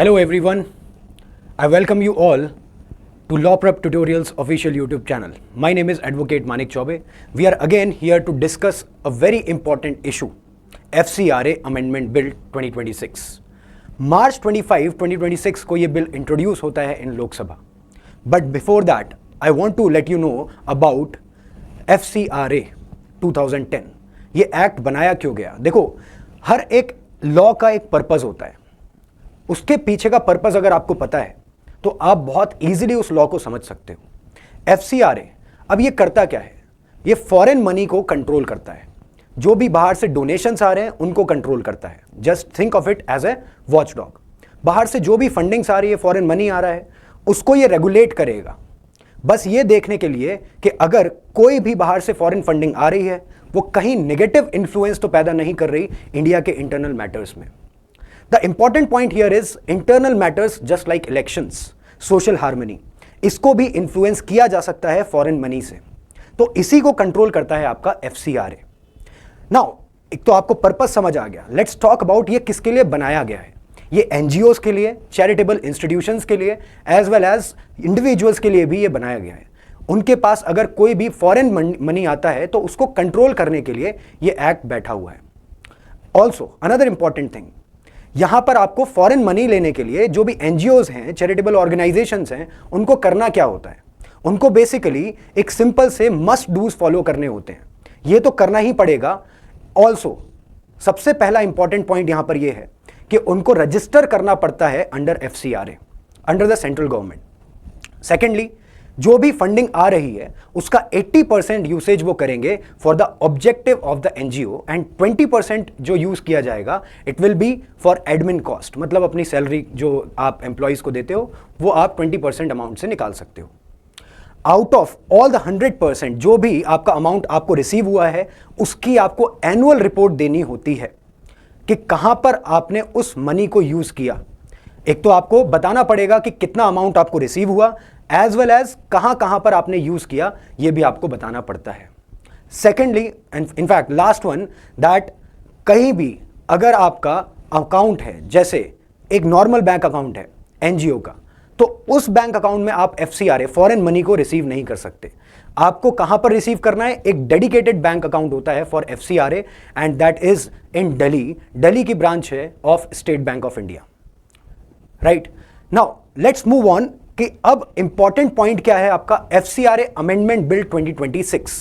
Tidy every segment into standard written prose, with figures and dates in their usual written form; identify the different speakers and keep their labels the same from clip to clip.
Speaker 1: Hello everyone, I welcome you all to Law Prep Tutorials official YouTube channel. My name is Advocate Manik Chaube. We are again here to discuss a very important issue, FCRA Amendment Bill 2026. March 25, 2026 को ये bill introduce होता है इन Lok Sabha. But before that, I want to let you know about FCRA 2010. ये act बनाया क्यों गया? देखो, हर एक लॉ का एक पर्पस होता है. उसके पीछे का पर्पस अगर आपको पता है तो आप बहुत इजीली उस लॉ को समझ सकते हो. एफसीआरए अब ये करता क्या है? ये फॉरेन मनी को कंट्रोल करता है. जो भी बाहर से डोनेशंस आ रहे हैं उनको कंट्रोल करता है. Just think of it as a watch dog. बाहर से जो भी फंडिंग्स आ रही है, फॉरेन मनी आ रहा है, उसको ये रेगुलेट करेगा. बस ये देखने के लिए कि अगर कोई भी बाहर से फॉरेन फंडिंग आ रही है वो कहीं नेगेटिव इन्फ्लुएंस तो पैदा नहीं कर रही इंडिया के इंटरनल मैटर्स में. The important point here is internal matters just like elections, social harmony. इसको भी इन्फ्लुएंस किया जा सकता है फॉरेन मनी से. तो इसी को कंट्रोल करता है आपका FCRA. नाउ एक तो आपको पर्पस समझ आ गया. लेट्स टॉक अबाउट ये किसके लिए बनाया गया है. ये NGOs के लिए, चैरिटेबल इंस्टीट्यूशंस के लिए, एज वेल एज इंडिविजुअल्स के लिए भी ये बनाया गया है. उनके पास अगर कोई भी फॉरेन मनी आता है तो उसको कंट्रोल करने के लिए ये एक्ट बैठा हुआ है. ऑल्सो अनदर इंपॉर्टेंट थिंग, यहां पर आपको फॉरेन मनी लेने के लिए जो भी एनजीओज हैं, चैरिटेबल ऑर्गेनाइजेशंस हैं, उनको करना क्या होता है? उनको बेसिकली एक सिंपल से मस्ट डूज फॉलो करने होते हैं. ये तो करना ही पड़ेगा. ऑल्सो सबसे पहला इंपॉर्टेंट पॉइंट यहां पर यह है कि उनको रजिस्टर करना पड़ता है under FCRA, under the central government. Secondly, जो भी फंडिंग आ रही है उसका 80% यूसेज वो करेंगे for the objective of the NGO and 20% जो यूज किया जाएगा it will be for admin cost. मतलब अपनी सैलरी जो आप एम्प्लॉइज को देते हो वो आप 20% अमाउंट से निकाल सकते हो. आउट ऑफ ऑल द 100% जो भी आपका अमाउंट आपको रिसीव हुआ है उसकी आपको एनुअल रिपोर्ट देनी होती है कि कहां पर आपने उस मनी को यूज किया. एक तो आपको बताना पड़ेगा कि कितना अमाउंट आपको रिसीव हुआ, एज वेल एज कहां पर आपने यूज किया, यह भी आपको बताना पड़ता है. Secondly and in fact last one, that कहीं भी अगर आपका अकाउंट है, जैसे एक नॉर्मल बैंक अकाउंट है एनजीओ का, तो उस बैंक अकाउंट में आप FCRA फॉरेन मनी को रिसीव नहीं कर सकते. आपको कहां पर रिसीव करना है? एक डेडिकेटेड बैंक अकाउंट होता है for FCRA and that is in Delhi. Delhi की ब्रांच है of state bank of India. Right now let's move on कि अब इंपॉर्टेंट पॉइंट क्या है आपका FCRA अमेंडमेंट बिल 2026.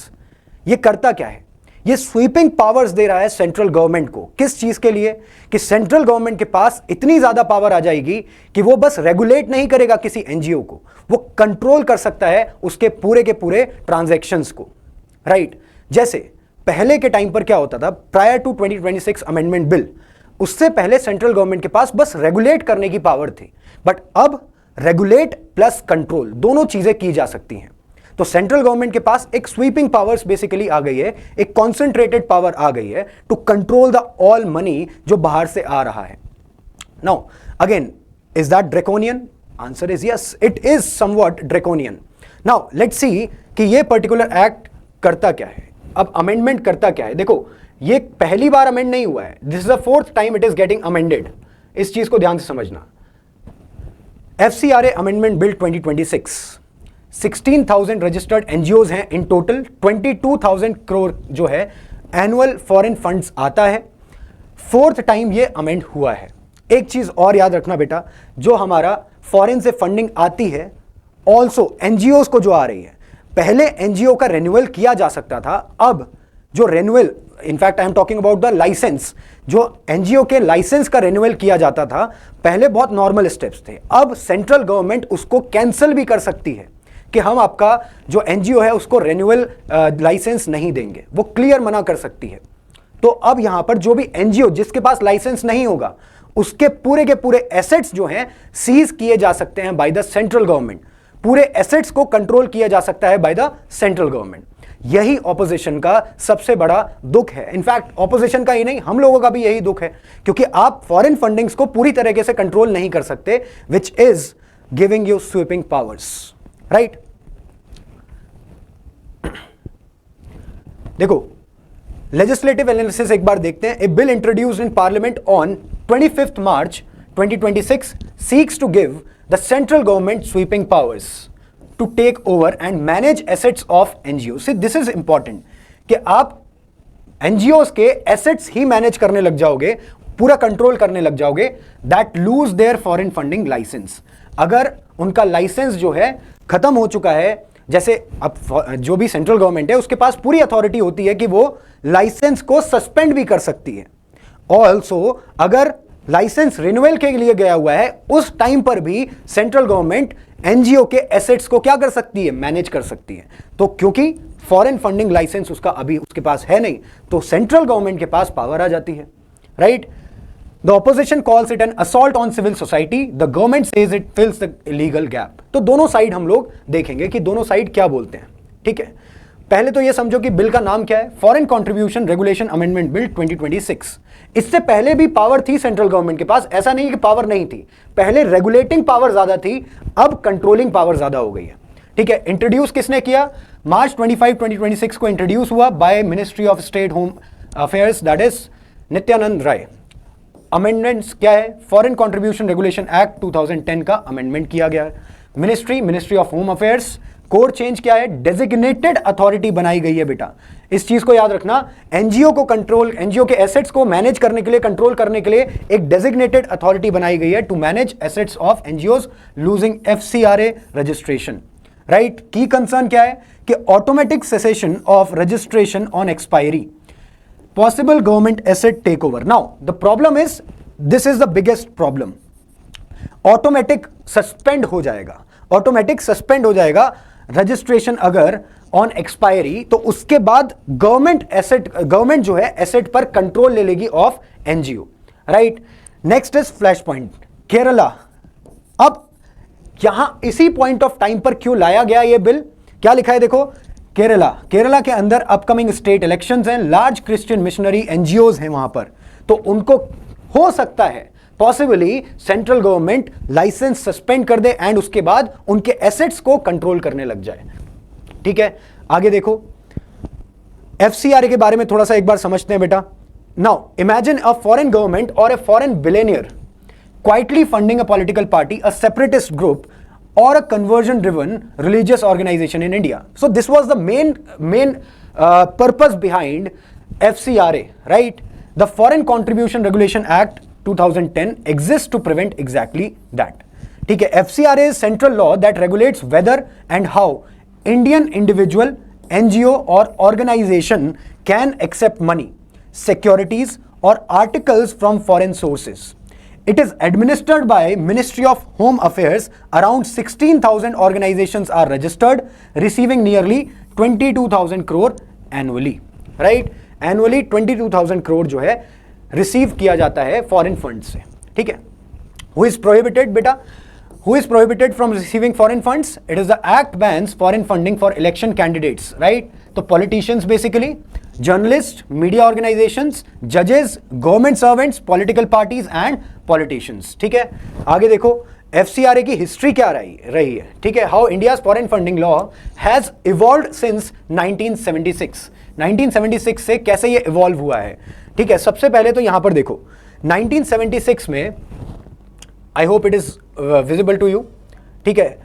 Speaker 1: ये करता क्या है? ये स्वीपिंग पावर्स दे रहा है सेंट्रल गवर्नमेंट को. किस चीज के लिए? कि सेंट्रल गवर्नमेंट के पास इतनी ज्यादा पावर आ जाएगी कि वो बस रेगुलेट नहीं करेगा किसी एनजीओ को, वो कंट्रोल कर सकता है उसके पूरे के पूरे ट्रांजैक्शंस को. राइट जैसे पहले के टाइम पर क्या होता था, प्रायर टू 2026 अमेंडमेंट बिल, उससे पहले सेंट्रल गवर्नमेंट के पास बस रेगुलेट करने की पावर थी. बट अब रेगुलेट प्लस कंट्रोल दोनों चीजें की जा सकती हैं. तो सेंट्रल गवर्नमेंट के पास एक स्वीपिंग पावर्स बेसिकली आ गई है, एक कॉन्सेंट्रेटेड पावर आ गई है to control the all money जो बाहर से आ रहा है. Now again, is that draconian? Answer is yes, it is somewhat draconian. Now let's see कि ये पर्टिकुलर एक्ट करता क्या है. अब अमेंडमेंट करता क्या है? देखो, ये पहली बार अमेंड नहीं हुआ है. This is the 4th time it is getting amended. इस चीज को ध्यान से समझना. FCRA amendment bill 2026, 16,000 registered NGOs हैं इन टोटल. 22,000 करोड़ जो है एनुअल फॉरेन फंड्स आता है. 4th टाइम ये अमेंड हुआ है. एक चीज और याद रखना बेटा, जो हमारा फॉरेन से फंडिंग आती है, ऑल्सो एनजीओज को जो आ रही है, पहले एनजीओ का रेन्यूअल किया जा सकता था. अब जो renewal, in fact I am talking about the license, जो एनजीओ के लाइसेंस का रेन्यूअल किया जाता था, पहले बहुत नॉर्मल स्टेप्स थे. अब सेंट्रल गवर्नमेंट उसको कैंसिल भी कर सकती है कि हम आपका जो एनजीओ है उसको रेन्यूअल लाइसेंस नहीं देंगे. वो क्लियर मना कर सकती है. तो अब यहां पर जो भी एनजीओ जिसके पास लाइसेंस नहीं होगा उसके पूरे के पूरे एसेट्स जो हैं सीज किए जा सकते हैं बाय द सेंट्रल गवर्नमेंट. पूरे एसेट्स को कंट्रोल किया जा सकता है बाय द सेंट्रल गवर्नमेंट. यही ऑपोजिशन का सबसे बड़ा दुख है. इनफैक्ट ऑपोजिशन का ही नहीं, हम लोगों का भी यही दुख है, क्योंकि आप फॉरेन फंडिंग्स को पूरी तरीके से कंट्रोल नहीं कर सकते, which is giving you sweeping powers. Right देखो, लेजिस्लेटिव एनालिसिस एक बार देखते हैं. A bill introduced in parliament on 25 March 2026 seeks to give the central government sweeping powers to take over and manage assets of NGOs. See, this is important कि आप NGOs के assets ही manage करने लग जाओगे, पूरा कंट्रोल करने लग जाओगे, that lose their foreign funding license. अगर उनका लाइसेंस जो है खत्म हो चुका है, जैसे अब जो भी सेंट्रल गवर्नमेंट है उसके पास पूरी अथॉरिटी होती है कि वो लाइसेंस को सस्पेंड भी कर सकती है. ऑल्सो अगर लाइसेंस रिन्यूअल के लिए गया हुआ है उस टाइम पर भी सेंट्रल गवर्नमेंट एनजीओ के एसेट्स को क्या कर सकती है, मैनेज कर सकती है. तो क्योंकि फॉरेन फंडिंग लाइसेंस उसका अभी उसके पास है नहीं, तो सेंट्रल गवर्नमेंट के पास पावर आ जाती है, right. The opposition calls it an assault on civil society. The government says it fills the legal gap. तो दोनों साइड हम लोग देखेंगे कि दोनों साइड क्या बोलते हैं. ठीक है, पहले तो ये समझो कि बिल का नाम क्या है, foreign contribution regulation amendment bill 2026. इससे पहले भी पावर थी सेंट्रल गवर्नमेंट के पास, ऐसा नहीं कि पावर नहीं थी. पहले रेगुलेटिंग पावर ज्यादा थी, अब कंट्रोलिंग पावर ज्यादा हो गई है. ठीक है, इंट्रोड्यूस किसने किया, मार्च 25 2026 को इंट्रोड्यूस हुआ by ministry of state home affairs, that is Nityanand Rai. Amendments क्या है, फॉरेन कंट्रीब्यूशन रेगुलेशन एक्ट 2010 का अमेंडमेंट किया गया है. Ministry of home affairs, code change क्या है, डेजिग्नेटेड अथॉरिटी बनाई गई है. बेटा इस चीज को याद रखना, एनजीओ को कंट्रोल, एनजीओ के एसेट्स को मैनेज करने के लिए, कंट्रोल करने के लिए एक डेजिग्नेटेड अथॉरिटी बनाई गई है to manage assets of NGOs losing FCRA registration, right. Key concern क्या है कि automatic cessation of registration on expiry, possible government asset takeover. Now the problem is, this is the biggest problem, automatic suspend हो जाएगा registration अगर on expiry, तो उसके बाद government जो है एसेट पर कंट्रोल ले लेगी of NGO, right. Next is flash point Kerala. अब यहां इसी पॉइंट ऑफ टाइम पर क्यों लाया गया ये बिल, क्या लिखा है देखो, केरला के अंदर अपकमिंग स्टेट इलेक्शंस हैं, लार्ज क्रिश्चियन मिशनरी एनजीओज हैं वहां पर, तो उनको हो सकता है possibly central government license suspend कर दे एंड उसके बाद उनके एसेट्स को कंट्रोल करने लग जाए. ठीक है, आगे देखो, एफसीआरए के बारे में थोड़ा सा एक बार समझते हैं बेटा. Now imagine a foreign government और a foreign billionaire quietly funding a political party, a separatist group or a conversion driven religious organization in India. So this was the main purpose behind FCRA, right? The Foreign Contribution Regulation Act 2010 exists to prevent exactly that. ठीक है, FCRA is central law that regulates whether and how Indian individual, NGO or organization can accept money, securities or articles from foreign sources. It is administered by Ministry of Home Affairs. Around 16,000 organizations are registered, receiving nearly 22,000 crore annually. Right? Annually 22,000 crore जो है receive किया जाता है foreign fund से. ठीक है, Who is prohibited बेटा? Who is prohibited from receiving foreign funds? It is the act bans foreign funding for election candidates, right? तो politicians basically, journalists, media organizations, judges, government servants, political parties and politicians. ठीक है, आगे देखो FCRA की history क्या रही है. ठीक है, how India's foreign funding law has evolved since 1976. 1976 से कैसे ये इवॉल्व हुआ है. ठीक है, सबसे पहले तो यहां पर देखो 1976 में, I hope it is visible to you. ठीक है,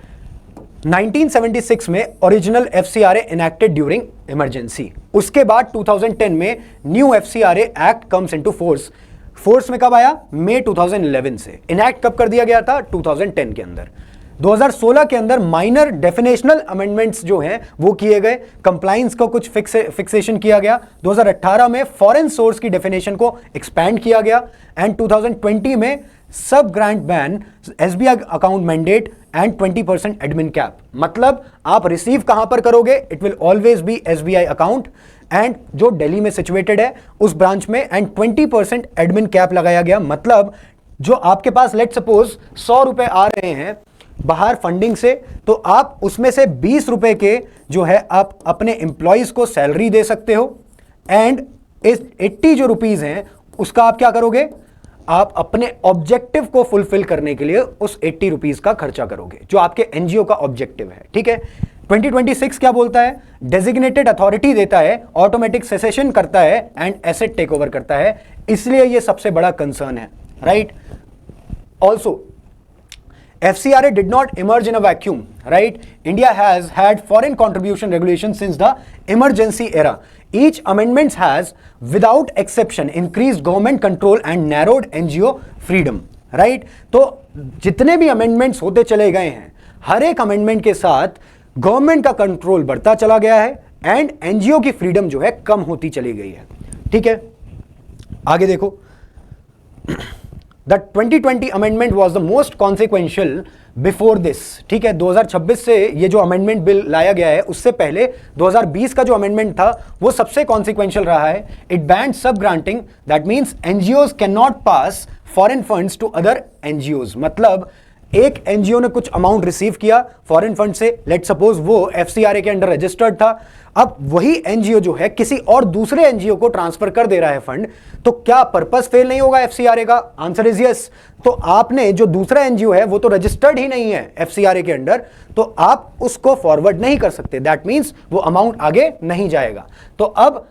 Speaker 1: 1976 में original FCRA enacted during emergency. उसके बाद 2010 में new FCRA act comes into force में कब आया, मई 2011 से. इनैक्ट कब कर दिया गया था, 2010 के अंदर. 2016 के अंदर माइनर डेफिनेशनल अमेंडमेंट्स जो हैं वो किए गए, कंप्लायंस को कुछ फिक्सेशन किया गया. 2018 में फॉरेन सोर्स की डेफिनेशन को एक्सपैंड किया गया एंड 2020 में सब grant ban, SBI account mandate and 20% admin cap. मतलब आप रिसीव कहां पर करोगे, it will always be SBI account and जो दिल्ली में सिचुएटेड है उस ब्रांच में, एंड 20% एडमिन कैप लगाया गया. मतलब जो आपके पास लेट सपोज 100 रुपए आ रहे हैं बाहर फंडिंग से, तो आप उसमें से 20 रुपए के जो है आप अपने एम्प्लॉयज को सैलरी दे सकते हो, एंड इस 80 जो रुपीज हैं उसका आप क्या करोगे, आप अपने ऑब्जेक्टिव को फुलफिल करने के लिए उस 80 रुपीज का खर्चा करोगे जो आपके एनजीओ का ऑब्जेक्टिव है. ठीक है, 2026 क्या बोलता है, डेजिग्नेटेड अथॉरिटी देता है, ऑटोमेटिक सेसेशन करता है एंड एसेट टेक ओवर करता है. इसलिए ये सबसे बड़ा कंसर्न है, right. Also, FCRA did not emerge in a vacuum, right? India has had foreign contribution regulations since the emergency era. Each amendment has, without exception, increased government control and narrowed NGO freedom, right? तो जितने भी amendments होते चले गए हैं, हर एक amendment के साथ गवर्नमेंट का कंट्रोल बढ़ता चला गया है एंड एनजीओ की फ्रीडम जो है कम होती चली गई है, ठीक है? आगे देखो, the 2020 amendment was the most consequential before this, ठीक है? 2026 से ये जो अमेंडमेंट बिल लाया गया है, उससे पहले 2020 का जो अमेंडमेंट था वो सबसे कॉन्सिक्वेंशियल रहा है. It banned sub granting, that means NGOs can not pass foreign funds to other NGOs. मतलब एक एनजीओ ने कुछ अमाउंट रिसीव किया फॉरेन फंड से, लेट सपोज वो एफसीआरए के अंडर रजिस्टर्ड था, अब वही एनजीओ जो है किसी और दूसरे एनजीओ को ट्रांसफर कर दे रहा है फंड, तो क्या पर्पस फेल नहीं होगा एफसीआरए का? Answer is yes. तो आपने जो दूसरा एनजीओ है वो तो रजिस्टर्ड ही नहीं है एफसीआरए के अंडर, तो आप उसको फॉरवर्ड नहीं कर सकते. दैट मीन्स वो अमाउंट आगे नहीं जाएगा. तो अब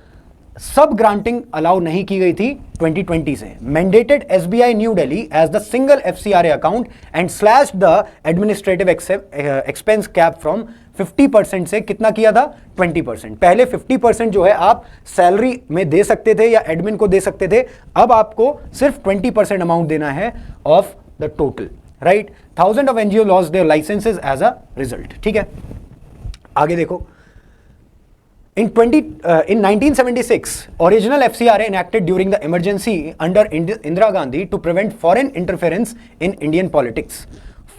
Speaker 1: सब ग्रांटिंग अलाउ नहीं की गई थी 2020 से. Mandated SBI New Delhi as the single FCRA account and slash the administrative expense cap from 50% से कितना किया था? 20%. पहले 50% जो है आप सैलरी में दे सकते थे या एडमिन को दे सकते थे, अब आपको सिर्फ 20% अमाउंट देना है of the total, right? 1000 of NGO lost their licenses as a result, ठीक है? आगे देखो, in 1976, original FCRA enacted during the emergency under Indira Gandhi to prevent foreign interference in Indian politics.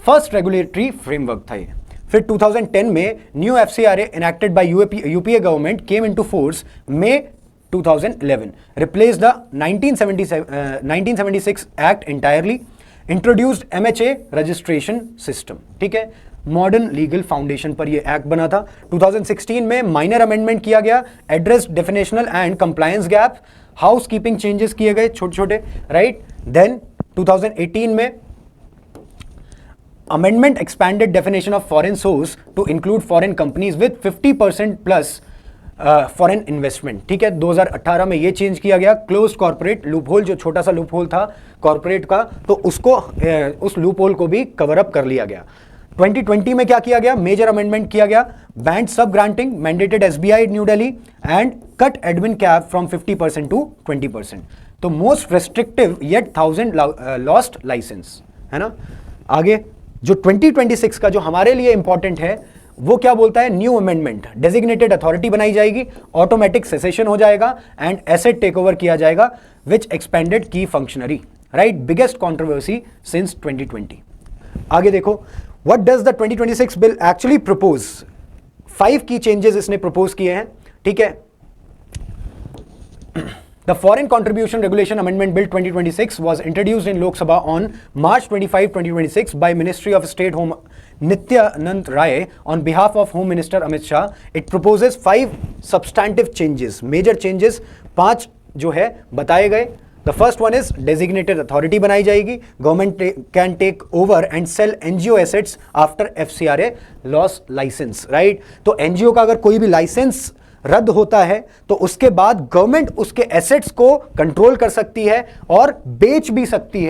Speaker 1: First regulatory framework था ये. फिर 2010 में new FCRA enacted by UPA government came into force May 2011, replaced the 1976 Act entirely, introduced MHA registration system, ठीक है? Modern legal foundation पर यह act बना था. 2016 में माइनर अमेंडमेंट किया गया, address definitional and compliance gap, house keeping changes किए गए छोटे छोटे, राइट? देन 2018 में amendment expanded definition of foreign source to include foreign companies with 50% plus foreign investment, ठीक है? 2018 में ये चेंज किया गया. क्लोज्ड कॉर्पोरेट लूप होल, जो छोटा सा लूप होल था कॉर्पोरेट का, तो उसको उस लूप होल को भी कवर अप कर लिया गया. 2020 में क्या किया गया? मेजर अमेंडमेंट किया गया, banned sub granting, mandated SBI New Delhi and cut admin cap from 50% to 20%. तो most restrictive yet 1000 lost license, है ना? आगे जो 2026 का जो हमारे लिए इंपॉर्टेंट है वो क्या बोलता है? न्यू अमेंडमेंट, डेजिग्नेटेड अथॉरिटी बनाई जाएगी, ऑटोमेटिक सेसेशन हो जाएगा एंड एसेट टेक ओवर किया जाएगा विच एक्सपेंडेड की functionary, right? Biggest controversy since 2020. आगे देखो, What does the 2026 bill actually propose? 5 key changes इसने propose किए हैं, ठीक है? The Foreign Contribution Regulation Amendment Bill 2026 was introduced in Lok Sabha on March 25, 2026 by Ministry of State Home Nityanand Rai on behalf of Home Minister Amit Shah. It proposes 5 substantive changes, major changes 5 जो है बताए गए. The first one is designated authority बनाई जाएगी. Government can take over and sell NGO assets after FCRA loss license, right? तो NGO का अगर कोई भी लाइसेंस रद्द होता है तो उसके बाद गवर्नमेंट उसके एसेट्स को कंट्रोल कर सकती है और बेच भी सकती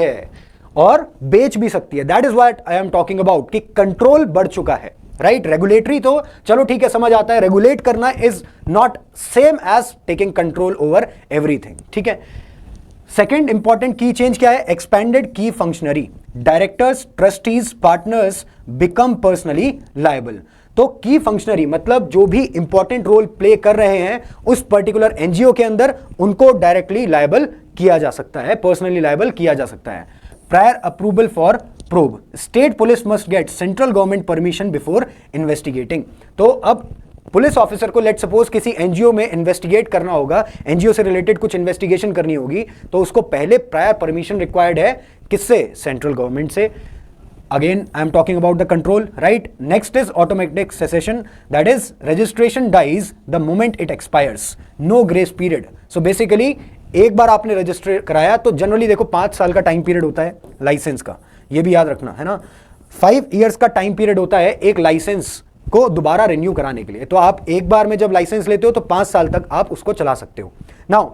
Speaker 1: है, that is what I am talking about कि कंट्रोल बढ़ चुका है, राइट? रेगुलेटरी तो चलो ठीक है, समझ आता है. रेगुलेट करना is not same as taking control over everything, ठीक है? सेकेंड इंपॉर्टेंट की चेंज क्या है? एक्सपैंडेड की functionary, directors, trustees, partners become personally liable. तो की फंक्शनरी मतलब जो भी इंपॉर्टेंट रोल प्ले कर रहे हैं उस पर्टिकुलर एनजीओ के अंदर, उनको डायरेक्टली लायबल किया जा सकता है, पर्सनली लायबल किया जा सकता है. Prior approval for probe, state police must get central government permission before investigating. तो अब पुलिस ऑफिसर को लेट सपोज किसी एनजीओ में इन्वेस्टिगेट करना होगा, एनजीओ से रिलेटेड कुछ इन्वेस्टिगेशन करनी होगी, तो उसको पहले प्रायर परमिशन रिक्वायर्ड है. किससे? सेंट्रल गवर्नमेंट से. Again I am talking about the control, right? Next is automatic cessation, that is registration dies the moment it expires, no grace period. So basically एक बार आपने रजिस्टर कराया तो generally देखो 5 साल का टाइम पीरियड होता है लाइसेंस का, ये भी याद रखना है ना. 5 ईयर्स का टाइम पीरियड होता है एक लाइसेंस को दोबारा रिन्यू कराने के लिए. तो आप एक बार में जब लाइसेंस लेते हो तो 5 साल तक आप उसको चला सकते हो. Now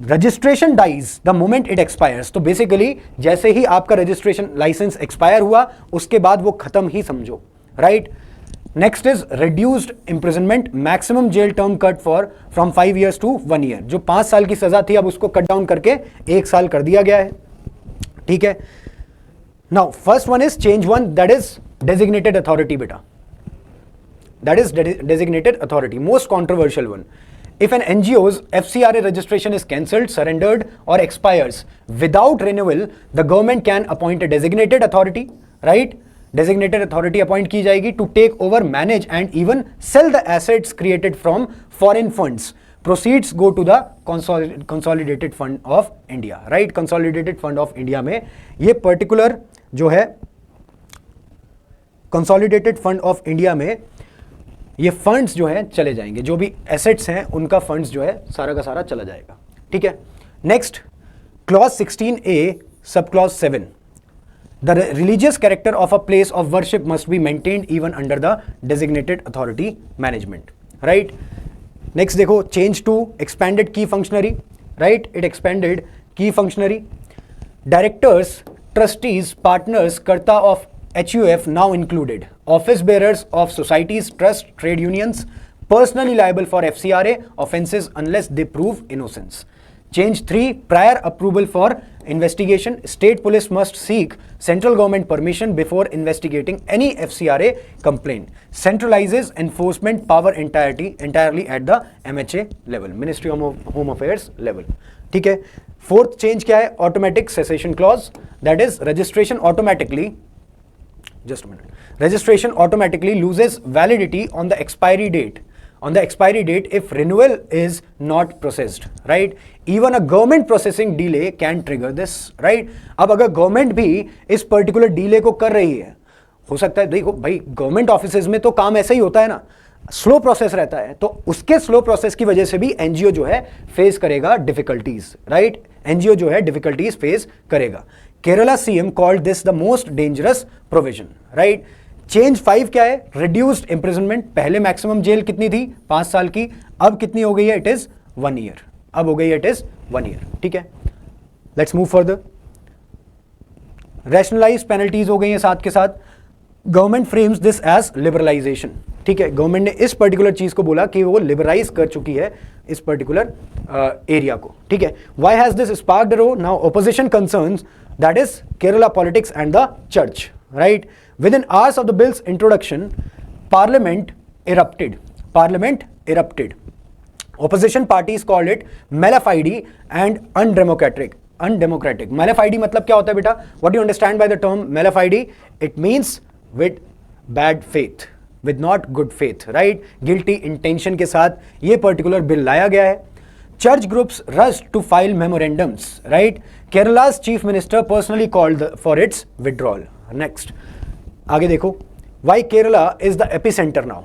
Speaker 1: registration dies the moment it expires, तो बेसिकली जैसे ही आपका रजिस्ट्रेशन लाइसेंस एक्सपायर हुआ उसके बाद वो खत्म ही समझो, right. Next is reduced imprisonment, maximum jail term cut for from 5 years to 1 year, जो 5 साल की सजा थी अब उसको कट डाउन करके 1 साल कर दिया गया है, ठीक है। Now first one is change one, that is designated authority बेटा, that is designated authority, most controversial one. If an NGO's FCRA registration is cancelled, surrendered or expires without renewal, the government can appoint a designated authority, right? Designated authority appoint की जाएगी to take over, manage and even sell the assets created from foreign funds. Proceeds go to the consolidated fund of India, right? Consolidated fund of India में ये particular जो है consolidated fund of India में ये funds जो हैं चले जाएंगे, जो भी एसेट्स हैं उनका फंड्स जो है सारा का सारा चला जाएगा, ठीक है। Next clause 16A sub clause 7, the religious character of a place of worship must be maintained even under the designated authority management, right. Next देखो चेंज टू एक्सपैंडेड की फंक्शनरी, राइट, इट एक्सपैंडेड की functionary, directors, trustees, partners, कर्ता of HUF now included, office bearers of societies, trust, trade unions, personally liable for FCRA offences unless they prove innocence. Change 3, prior approval for investigation, state police must seek central government permission before investigating any FCRA complaint. Centralizes enforcement power entirely at the MHA level, Ministry of Home Affairs level, ठीक है। Fourth change क्या है, automatic cessation clause, that is registration automatically, just a minute, registration automatically loses validity on the expiry date if renewal is not processed, right? Even a government processing delay can trigger this, right? अब अगर government भी इस particular delay को कर रही है, हो सकता है, देखो भाई गवर्नमेंट ऑफिसेज में तो काम ऐसा ही होता है ना, स्लो प्रोसेस रहता है, तो उसके स्लो प्रोसेस की वजह से भी एनजीओ जो है फेस करेगा डिफिकल्टीज, राइट। एनजीओ जो है डिफिकल्टीज फेस करेगा। Kerala CM called this the most dangerous provision, right. Change 5 क्या है, रिड्यूस्ड इंप्रिजनमेंट, पहले मैक्सिमम जेल कितनी थी 5 साल की, अब कितनी हो गई है, इट इज 1 year, अब हो गई है इट इज 1 year, ठीक है। Let's move further. Rationalise penalties हो गई है साथ के साथ। Government frames this as liberalisation, ठीक है, गवर्नमेंट ने इस पर्टिकुलर चीज को बोला कि वो लिबरलाइज कर चुकी है इस पर्टिकुलर एरिया को, ठीक है। Why has this sparked a row, now opposition concerns, that is Kerala politics and the church, right? Within hours of the bill's introduction, Parliament erupted. Opposition parties called it malafide and undemocratic. Malafide मतलब क्या होता है बेटा? What do you understand by the term malafide? It means with bad faith, with not good faith, right? Guilty intention के साथ ये particular bill लाया गया है। Church groups rushed to file memorandums, right? Kerala's chief minister personally called for its withdrawal. Next, आगे देखो, why Kerala is the epicenter now?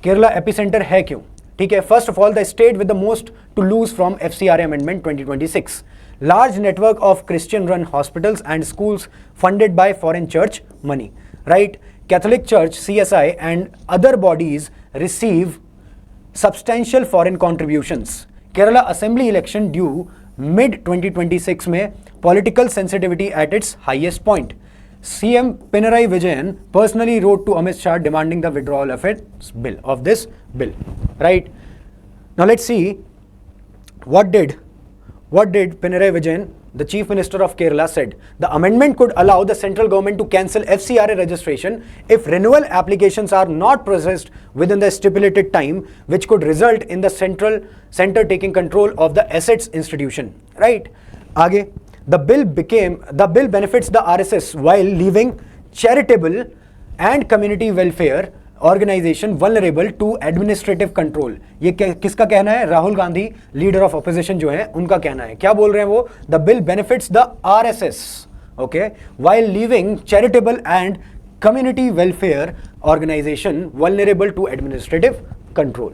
Speaker 1: Kerala epicenter है क्यों? ठीक है, first of all, the state with the most to lose from FCRA amendment 2026. Large network of Christian-run hospitals and schools funded by foreign church money, right? Catholic Church, CSI, and other bodies receive substantial foreign contributions. Kerala Assembly election due mid 2026 में political sensitivity at its highest point. CM Pinarayi Vijayan personally wrote to Amit Shah demanding the withdrawal of this bill, right? Now let's see what did Pinarayi Vijayan, the Chief Minister of Kerala, said. The amendment could allow the central government to cancel FCRA registration if renewal applications are not processed within the stipulated time, which could result in the center taking control of the assets institution, right? आगे, the bill benefits the RSS while leaving charitable and community welfare organisation vulnerable to administrative control. ये किसका कहना है, Rahul Gandhi leader of opposition जो है उनका कहना है। क्या बोल रहे हैं वो, the bill benefits the RSS, okay, while leaving charitable and community welfare organisation vulnerable to administrative control.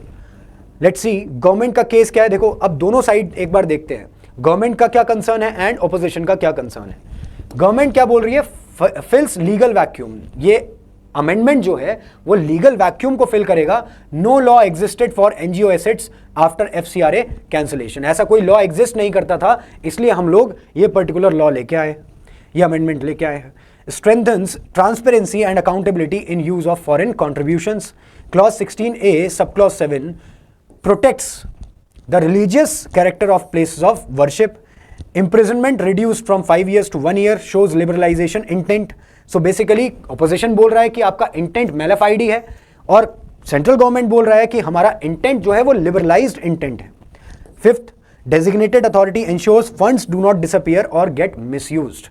Speaker 1: Let's see government का केस क्या है। देखो अब दोनों साइड एक बार देखते हैं, गवर्नमेंट का क्या कंसर्न है एंड ऑपोजिशन का क्या कंसर्न है। गवर्नमेंट क्या बोल रही है, फिल्स लीगल वैक्यूम, ये अमेंडमेंट जो है वो लीगल वैक्यूम को फिल करेगा। No law existed for NGO assets after FCRA cancellation, ऐसा कोई लॉ एग्जिस्ट नहीं करता था, इसलिए हम लोग ये पर्टिकुलर लॉ लेके आए, ये अमेंडमेंट लेके आए हैं। Strengthens transparency and accountability in use of foreign contributions. Clause 16A, subclause 7 protects the religious character of places of worship. Imprisonment reduced from 5 years to 1 year, shows liberalization intent. So basically opposition बोल रहा है कि आपका intent malafide है, और central government बोल रहा है कि हमारा इंटेंट जो है वो लिबरलाइज्ड इंटेंट है। Fifth, designated authority ensures funds do not disappear और गेट मिसयूज्ड।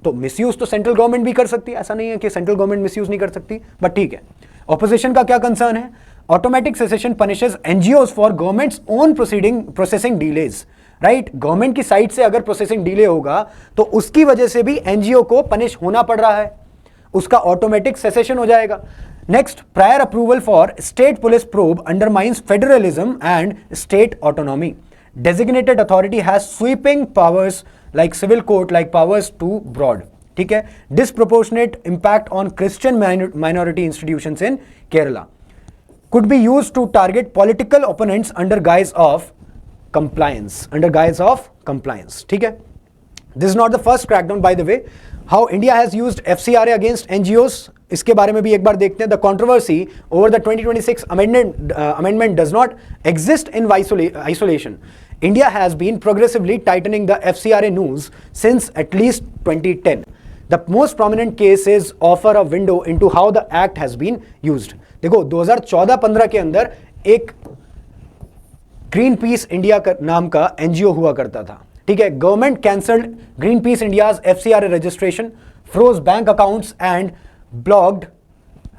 Speaker 1: तो मिसयूज तो सेंट्रल गवर्नमेंट भी कर सकती है, ऐसा नहीं है कि सेंट्रल गवर्नमेंट मिसयूज नहीं कर सकती, बट ठीक है। ऑपोजिशन का क्या कंसर्न है? Automatic cessation punishes NGOs for governments own processing delays, right. Government की साइड से अगर प्रोसेसिंग डिले होगा तो उसकी वजह से भी एनजीओ को पनिश होना पड़ रहा है, उसका ऑटोमेटिक सेसेशन हो जाएगा। Next, prior approval for state police probe undermines federalism and state autonomy. Designated authority has sweeping powers like civil court like powers too broad, ठीक है। disproportionate impact on Christian minority institutions in Kerala, could be used to target political opponents under guise of compliance, ठीक है। this is not the first crackdown, by the way. how India has used FCRA against NGOs, इसके बारे में भी एक बार देखते हैं। the controversy over the 2026 amendment does not exist in isolation. India has been progressively tightening the FCRA noose since at least 2010. The most prominent cases offer a window into how the act has been used. देखो 2014-15 के अंदर एक green peas India नाम का NGO हुआ करता था, ठीक है। Government cancelled Greenpeace India's FCRA registration, froze bank accounts and blocked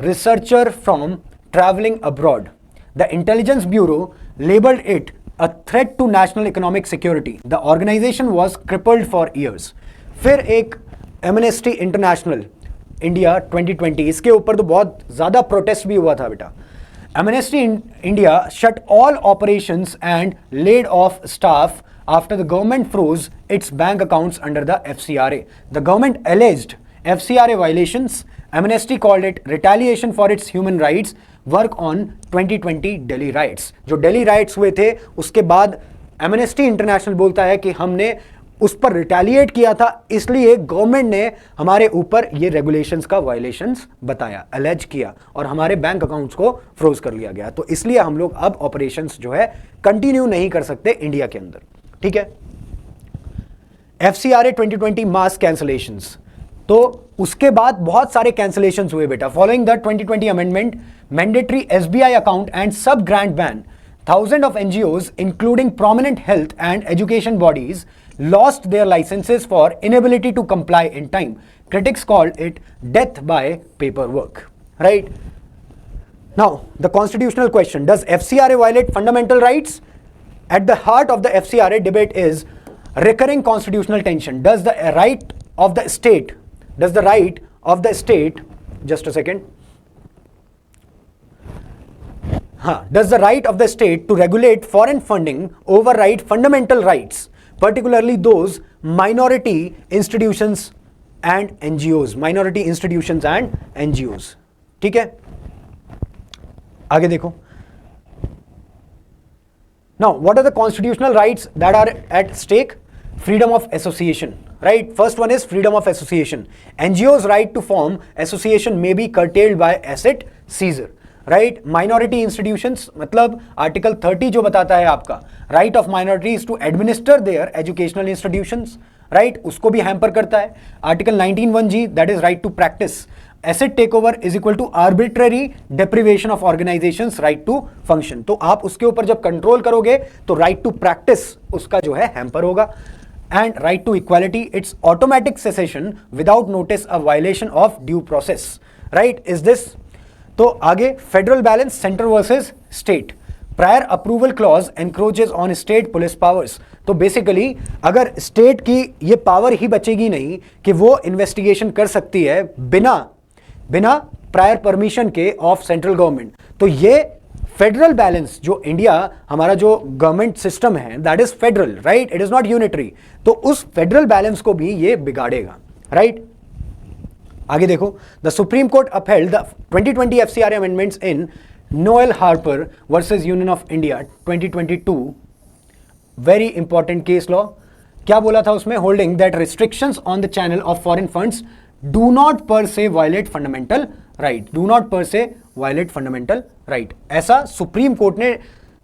Speaker 1: researcher from travelling abroad. The Intelligence Bureau labeled it a threat to national economic security. The organization was crippled for years. फिर एक amnesty international India 2020, इसके ऊपर तो बहुत ज़्यादा protest भी हुआ था बेटा. Amnesty India shut all operations and laid off staff after the government froze its bank accounts under the FCRA. The government alleged FCRA violations. Amnesty called it retaliation for its human rights work on 2020 Delhi riots. जो Delhi riots हुए थे उसके बाद Amnesty International बोलता है कि हमने उस पर रिटेलिएट किया था, इसलिए गवर्नमेंट ने हमारे ऊपर ये रेगुलेशंस का वायलेशंस बताया, अलेज किया और हमारे बैंक अकाउंट्स को फ्रोज कर लिया गया. तो इसलिए हम लोग अब ऑपरेशंस जो है कंटिन्यू नहीं कर सकते इंडिया के अंदर. ठीक है. FCRA 2020 मास कैंसलेशंस, तो उसके बाद बहुत सारे कैंसलेशंस हुए बेटा. Following the 2020 amendment, mandatory SBI account and sub grant ban, thousands of NGOs including prominent health and education bodies lost their licenses for inability to comply in time. Critics called it death by paperwork. Right? Now, the constitutional question, does FCRA violate fundamental rights? At the heart of the FCRA debate is recurring constitutional tension. Does the right of the state, just a second, does the right of the state to regulate foreign funding override fundamental rights, particularly those minority institutions and NGOs? ठीक है, आगे देखो. Now, what are the constitutional rights that are at stake? Freedom of association, right? First one is freedom of association. NGOs' right to form association may be curtailed by asset seizure. Right. Minority institutions, मतलब article 30 जो बताता है आपका right of minorities to administer their educational institutions, right, उसको भी hamper करता है. Article 19(1)(g, that is right to practice. Asset take over is equal to arbitrary deprivation of organisations right to function. तो आप उसके ऊपर जब कंट्रोल करोगे तो राइट टू प्रैक्टिस उसका जो है हैम्पर होगा. And right to equality, it's automatic cessation without notice a violation of due process, right. Is this. तो आगे federal balance, centre versus state. Prior approval clause encroaches on state police powers. तो basically अगर state की ये power ही बचेगी नहीं कि वो इन्वेस्टिगेशन कर सकती है बिना प्रायर परमिशन के ऑफ सेंट्रल गवर्नमेंट, तो ये फेडरल बैलेंस जो इंडिया हमारा जो गवर्नमेंट सिस्टम है that is federal, right, it is not unitary. तो उस फेडरल बैलेंस को भी ये बिगाड़ेगा, राइट. आगे देखो, the supreme court upheld the 2020 FCRA amendments in Noel Harper versus union of India 2022, very important case law. क्या बोला था उसमें? Holding that restrictions on the channel of foreign funds do not per se violate fundamental right, do not per se violate fundamental right, ऐसा supreme court ने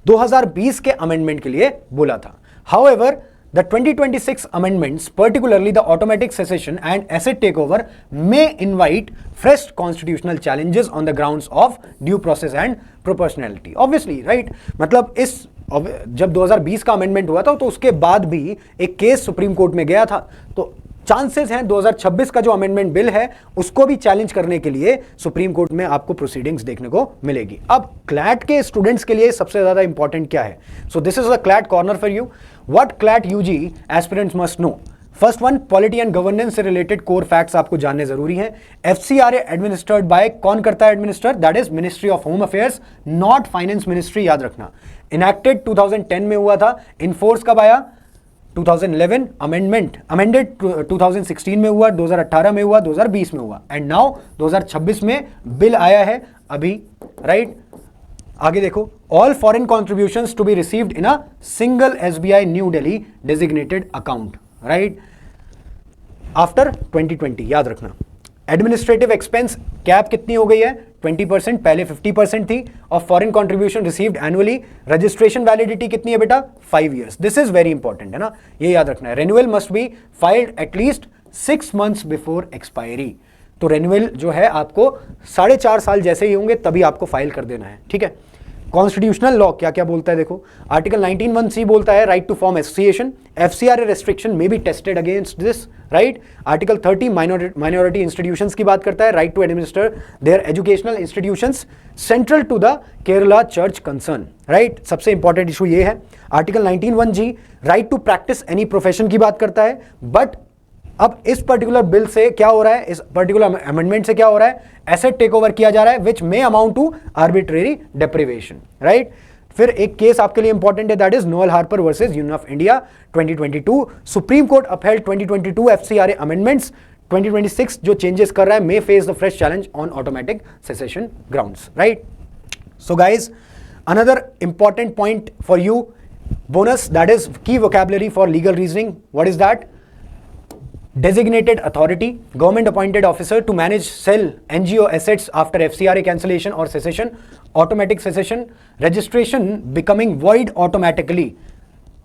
Speaker 1: 2020 के amendment के लिए बोला था। However the 2026 amendments, particularly the automatic cessation and asset takeover, may invite fresh constitutional challenges on the grounds of due process and proportionality. Obviously, right? मतलब इस जब 2020 का अमेंडमेंट हुआ था तो उसके बाद भी एक केस सुप्रीम कोर्ट में गया था, तो चांसेस हैं 2026 का जो अमेंडमेंट बिल है उसको भी चैलेंज करने के लिए सुप्रीम कोर्ट में आपको प्रोसीडिंग्स देखने को मिलेगी। अब क्लैट के स्टूडेंट्स के लिए सबसे ज्यादा इंपॉर्टेंट क्या है? So this is a CLAT corner for you. What CLAT UG aspirants must know. First one, polity and governance से रिलेटेड कोर फैक्ट्स आपको जानने जरूरी है। FCRA एडमिनिस्टर्ड बाय, कौन करता है administer? That is ministry of home affairs, not finance ministry, याद रखना। इनैक्टेड 2010 में हुआ था, इनफोर्स कब आया? 2011, अमेंडेड 2016 में हुआ, 2018 में हुआ, 2020 में हुआ, एंड नाउ 2026 में बिल आया है अभी, राइट? आगे देखो, all foreign contributions to be received in a single SBI New Delhi designated account, right, after 2020, याद रखना। एडमिनिस्ट्रेटिव एक्सपेंस कैप कितनी हो गई है? 20%, पहले 50% थी, और foreign contribution received annually. Registration validity कितनी है बेटा? 5 years। This is very important, है ना, ये याद रखना है। Renewal must be filed at least 6 months before expiry. तो रेन्युअल जो है आपको 4.5 साल जैसे ही होंगे तभी आपको फाइल कर देना है, ठीक है। कॉन्स्टिट्यूशनल लॉ क्या क्या बोलता है देखो, आर्टिकल 19(1)(c) बोलता है right to form association, FCRA restriction may be tested against this, right. Article 30 minority institutions की बात करता है, right to administer their educational institutions central to the Kerala church concern, right, सबसे इंपॉर्टेंट इशू ये है। Article 19(1)(g) right to practice any profession की बात करता है, बट अब इस पर्टिकुलर बिल से क्या हो रहा है, इस पर्टिकुलर अमेंडमेंट से क्या हो रहा है? एसेट टेक ओवर किया जा रहा है which may amount to arbitrary deprivation, right. फिर एक केस आपके लिए इंपॉर्टेंट है, that is Noel Harper versus union of India 2022। Supreme court upheld 2022 FCRA amendments. 2026 जो चेंजेस कर रहा है may face the fresh challenge on automatic cessation grounds, right. So guys, another important point for you, bonus, that is key vocabulary for legal reasoning. What is that? Designated authority, government appointed officer to manage sell NGO assets after FCRA cancellation or cessation, automatic cessation, registration becoming void automatically.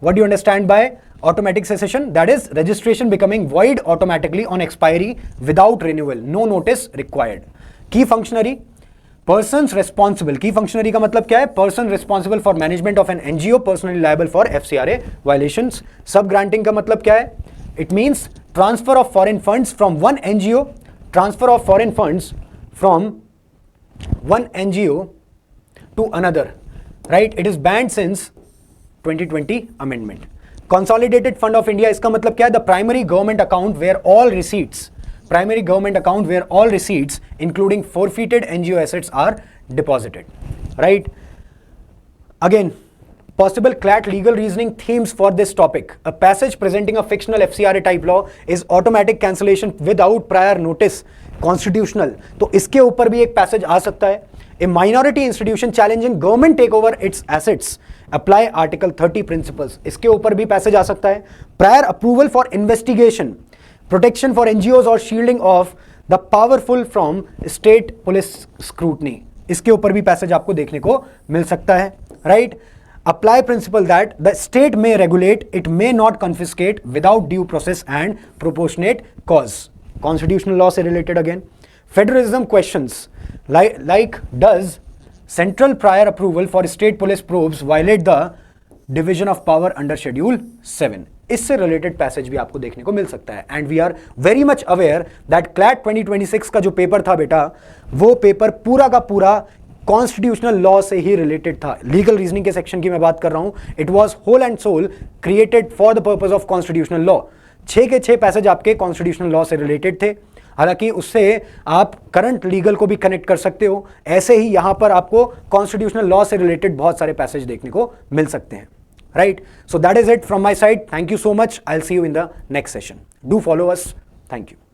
Speaker 1: What do you understand by automatic cessation? That is registration becoming void automatically on expiry without renewal, no notice required. Key functionary, persons responsible. Key functionary का मतलब क्या है? Person responsible for management of an NGO personally liable for FCRA violations. Sub granting का मतलब क्या है? It means transfer of foreign funds from one NGO, transfer of foreign funds from one NGO to another, right? It is banned since 2020 amendment. Consolidated Fund of India, इसका मतलब क्या है? The primary government account where all receipts, primary government account where all receipts including forfeited NGO assets are deposited, right? Again, possible CLAT legal reasoning themes for this topic. A passage presenting a fictional FCRA type law is automatic cancellation without prior notice constitutional. तो इसके ऊपर भी एक passage आ सकता है. A minority institution challenging government take over its assets. Apply Article 30 principles. इसके ऊपर भी पैसेज आ सकता है. Prior approval for investigation. Protection for NGOs or shielding of the powerful from state police scrutiny. इसके ऊपर भी पैसेज आपको देखने को मिल सकता है, right? Apply principle that the state may regulate, it may not confiscate without due process and proportionate cause. Constitutional law से related again. Federalism questions like does central prior approval for state police probes violate the division of power under Schedule 7? इससे related passage भी आपको देखने को मिल सकता है. And we are very much aware that CLAT 2026 का जो पेपर था बेटा, वो पेपर पूरा का पूरा कॉन्स्टिट्यूशनल लॉ से ही रिलेटेड था. लीगल रीजनिंग के सेक्शन की मैं बात कर रहा हूं. It was whole and soul created for the purpose of constitutional law. 6 के 6 पैसेज आपके कॉन्स्टिट्यूशनल लॉ से रिलेटेड थे. हालांकि उससे आप करंट लीगल को भी कनेक्ट कर सकते हो. ऐसे ही यहां पर आपको कॉन्स्टिट्यूशनल लॉ से रिलेटेड बहुत सारे पैसेज देखने को मिल सकते हैं. Right? So that is it from my side. Thank you so much. I'll see you in the next session. Do follow us. Thank you.